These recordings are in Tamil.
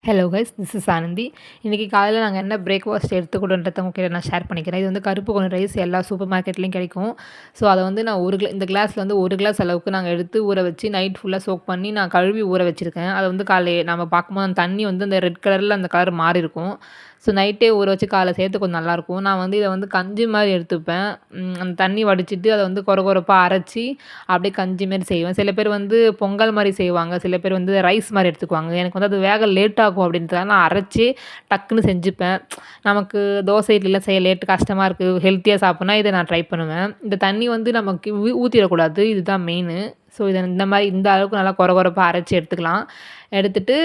Hello guys, this is Anandi. இன்றைக்கி காலையில் நாங்கள் என்ன பிரேக்ஃபாஸ்ட் எடுத்துக்கிட்டோன்றத உங்ககிட்ட நான் ஷேர் பண்ணிக்கிறேன். இது வந்து கருப்பு கொண்ட ரைஸ் எல்லா சூப்பர் மார்க்கெட்லேயும் கிடைக்கும். ஸோ அதை வந்து நான் இந்த கிளாஸில் வந்து 1 கிளாஸ் அளவுக்கு நாங்கள் எடுத்து ஊற வச்சு நைட் ஃபுல்லாக சோக் பண்ணி நான் கழுவி ஊற வச்சுருக்கேன். அதை வந்து காலையில் நம்ம பார்க்கும்போது அந்த தண்ணி வந்து அந்த ரெட் கலரில் அந்த கலர் மாறி இருக்கும். ஸோ நைட்டே ஊற வச்சு காலைல சேர்த்து கொஞ்சம் நல்லாயிருக்கும். நான் வந்து இதை வந்து கஞ்சி மாதிரி எடுத்துப்பேன். அந்த தண்ணி வடிச்சிட்டு அதை வந்து கொரப்பாக அரைச்சி அப்படியே கஞ்சி மாரி செய்வேன். சில பேர் வந்து பொங்கல் மாதிரி செய்வாங்க. சில பேர் வந்து ரைஸ் மாதிரி எடுத்துக்குவாங்க. எனக்கு வந்து அது வேக லேட் ஆகும் அப்படின்றதால நான் அரைச்சி டக்குன்னு செஞ்சுப்பேன். நமக்கு தோசை இட்லிலாம் செய்ய லேட்டு கஷ்டமாக இருக்குது, ஹெல்த்தியாக சாப்பிட்ணுன்னா இதை நான் ட்ரை பண்ணுவேன். இந்த தண்ணி வந்து நமக்கு ஊற்றிடக்கூடாது, இதுதான் மெயினு. ஸோ இதை இந்த அளவுக்கு நல்லா கொரப்பாக அரைச்சி எடுத்துக்கலாம். எடுத்துட்டு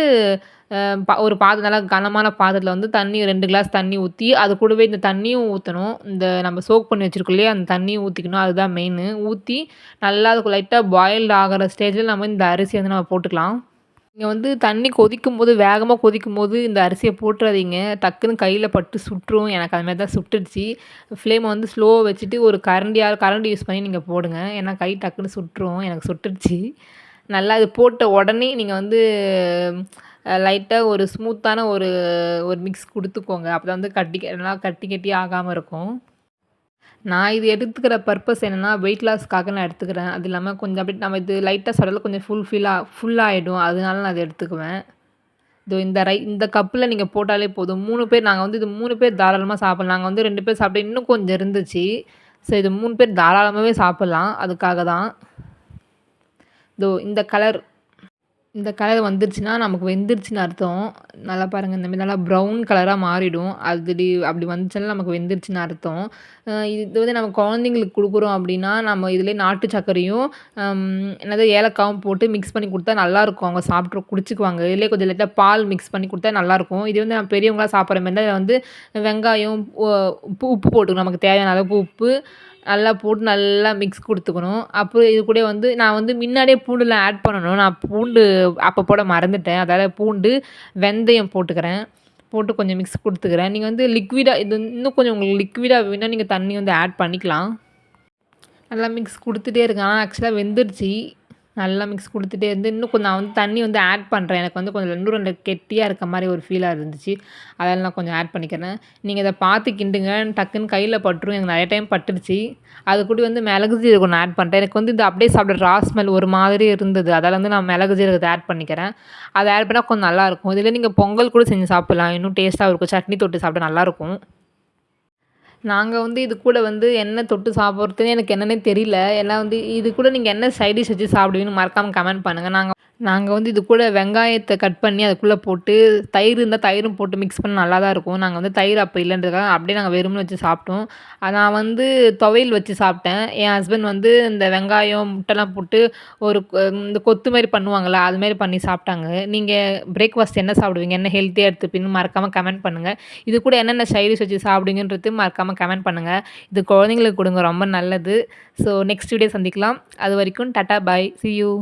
ஒரு பாத்திரம் நல்லா கனமான பாத்திரத்தில் வந்து 2 கிளாஸ் தண்ணி ஊற்றி அது கூடவே இந்த தண்ணியும் ஊற்றணும். இந்த நம்ம சோக் பண்ணி வச்சுருக்கோம் இல்லையா, அந்த தண்ணியும் ஊற்றிக்கணும். அதுதான் மெயினு. ஊற்றி நல்லா அதுக்கு லைட்டாக பாயில்டு ஆகிற ஸ்டேஜில் நம்ம இந்த அரிசியை வந்து நம்ம போட்டுக்கலாம். இங்கே வந்து தண்ணி கொதிக்கும்போது வேகமாக கொதிக்கும்போது இந்த அரிசியை போட்டுறாதீங்க. டக்குன்னு கையில் பட்டு சுட்டுரும். எனக்கு அது மாதிரி தான் சுட்டுடுச்சு. ஃப்ளேமை வந்து ஸ்லோவாக வச்சுட்டு ஒரு கரண்டி யூஸ் பண்ணி நீங்கள் போடுங்க. ஏன்னா கை டக்குன்னு சுட்டுரும். எனக்கு சுட்டுடுச்சு. நல்லா இது போட்ட உடனே நீங்கள் வந்து லைட்டாக ஒரு ஸ்மூத்தான ஒரு மிக்ஸ் கொடுத்துக்கோங்க. அப்போ தான் வந்து நல்லா கட்டி ஆகாமல் இருக்கும். நான் இது எடுத்துக்கிற பர்பஸ் என்னென்னா, வெயிட் லாஸ்க்காக நான் எடுத்துக்கிறேன். அது இல்லாமல் கொஞ்சம் அப்படியே நம்ம இது லைட்டாக சாப்பிட்டாலும் கொஞ்சம் ஃபுல்லாகிடும். அதனால நான் அதை எடுத்துக்குவேன். இந்த கப்பில் நீங்கள் போட்டாலே போதும். 3 பேர், நாங்கள் வந்து இது 3 பேர் தாராளமாக சாப்பிட்லாம். நாங்கள் வந்து 2 பேர் சாப்பிட்டு இன்னும் கொஞ்சம் இருந்துச்சு. ஸோ இது 3 பேர் தாராளமாகவே சாப்பிட்லாம். அதுக்காக தான். இந்த கலர் வந்துருச்சுன்னா நமக்கு வெந்துருச்சுன்னு அர்த்தம். நல்லா பாருங்கள், இந்த மாதிரி நல்லா ப்ரௌன் கலராக மாறிடும். அப்படி வந்துச்சுன்னா நமக்கு வெந்துருச்சுன்னு அர்த்தம். இது வந்து நம்ம குழந்தைங்களுக்கு கொடுக்குறோம் அப்படின்னா, நம்ம இதிலே நாட்டு சர்க்கரையும் ஏலக்காவும் போட்டு மிக்ஸ் பண்ணி கொடுத்தா நல்லாயிருக்கும். அவங்க குடிச்சுக்குவாங்க. இதிலே கொஞ்சம் லைட்டாக பால் மிக்ஸ் பண்ணி கொடுத்தா நல்லாயிருக்கும். இது வந்து நம்ம பெரியவங்களாம் சாப்பிட்ற மாதிரி இருந்தால் வந்து வெங்காயம், உப்பு போட்டுக்கணும். நமக்கு தேவையான அளவுக்கு உப்பு நல்லா போட்டு நல்லா மிக்ஸ் கொடுத்துக்கணும். அப்புறம் இது கூட வந்து நான் வந்து முன்னாடியே பூண்டுலாம் ஆட் பண்ணணும். நான் பூண்டு அப்போ போட மறந்துட்டேன். அதாவது பூண்டு, வெந்தயம் போட்டுக்கிறேன். போட்டு கொஞ்சம் மிக்ஸ் கொடுத்துக்கிறேன். நீங்கள் வந்து இது இன்னும் கொஞ்சம் உங்களுக்கு லிக்விடாக வேணும்னா நீங்கள் தண்ணி வந்து ஆட் பண்ணிக்கலாம். நல்லா மிக்ஸ் கொடுத்துட்டே இருக்கேன். ஆனால் ஆக்சுவலாக வெந்துருச்சு. நல்லா மிக்ஸ் கொடுத்துட்டே இருந்து இன்னும் கொஞ்சம் நான் வந்து தண்ணி வந்து ஆட் பண்ணுறேன். எனக்கு வந்து கொஞ்சம் 2 கெட்டியாக இருக்க மாதிரி ஒரு ஃபீலாக இருந்துச்சு. அதெல்லாம் நான் கொஞ்சம் ஆட் பண்ணிக்கிறேன். நீங்கள் இதை பார்த்து கிண்டுங்க. டக்குன்னு கையில் பட்டுரும். எனக்கு நிறைய டைம் பட்டுருச்சு. அது கூட வந்து மிளகு ஜீரகம் நான் ஆட் பண்ணிட்டேன். எனக்கு வந்து இது அப்படியே சாப்பிட்ற ரா ஸ்மெல் ஒரு மாதிரி இருந்தது. அதால் வந்து நான் மிளகு ஜீரகத்தை ஆட் பண்ணிக்கிறேன். அதை ஆட் பண்ணால் கொஞ்சம் நல்லாயிருக்கும். இதில் நீங்கள் பொங்கல் கூட செஞ்சு சாப்பிட்லாம். இன்னும் டேஸ்ட்டாக இருக்கும். சட்னி தொட்டு சாப்பிட்டா நல்லாயிருக்கும். நாங்கள் வந்து இது கூட வந்து என்ன தொட்டு சாப்பிட்றதுன்னு எனக்கு என்னன்னே தெரியல. ஏன்னா வந்து இது கூட நீங்கள் என்ன சைட் டிஷ் வச்சு சாப்பிடுவீங்கன்னு மறக்காமல் கமெண்ட் பண்ணுங்கள். நாங்கள் வந்து இது கூட வெங்காயத்தை கட் பண்ணி அதுக்குள்ளே போட்டு தயிர் இருந்தால் தயிரும் போட்டு மிக்ஸ் பண்ண நல்லா தான் இருக்கும். நாங்கள் வந்து தயிர் அப்போ இல்லைன்றதுக்காக அப்படியே நாங்கள் வெறுமனே வச்சு சாப்பிட்டோம். நான் வந்து துவையல் வச்சு சாப்பிட்டேன். என் ஹஸ்பண்ட் வந்து இந்த வெங்காயம், முட்டைலாம் போட்டு இந்த கொத்து மாதிரி பண்ணுவாங்கள்ல, அதுமாரி பண்ணி சாப்பிட்டாங்க. நீங்கள் பிரேக்ஃபாஸ்ட் என்ன சாப்பிடுவீங்க? என்ன ஹெல்த்தியாக எடுத்துப்பீங்கன்னு மறக்காமல் கமெண்ட் பண்ணுங்கள். இது கூட என்னென்ன சைட் டிஷ் வச்சு சாப்பிடுவீங்கன்றது மறக்காமல் கமெண்ட் பண்ணுங்கள். இது குழந்தைங்களுக்கு கொடுங்க, ரொம்ப நல்லது. ஸோ நெக்ஸ்ட் வீடியோ சந்திக்கலாம். அது வரைக்கும் டாட்டா, பாய், see you.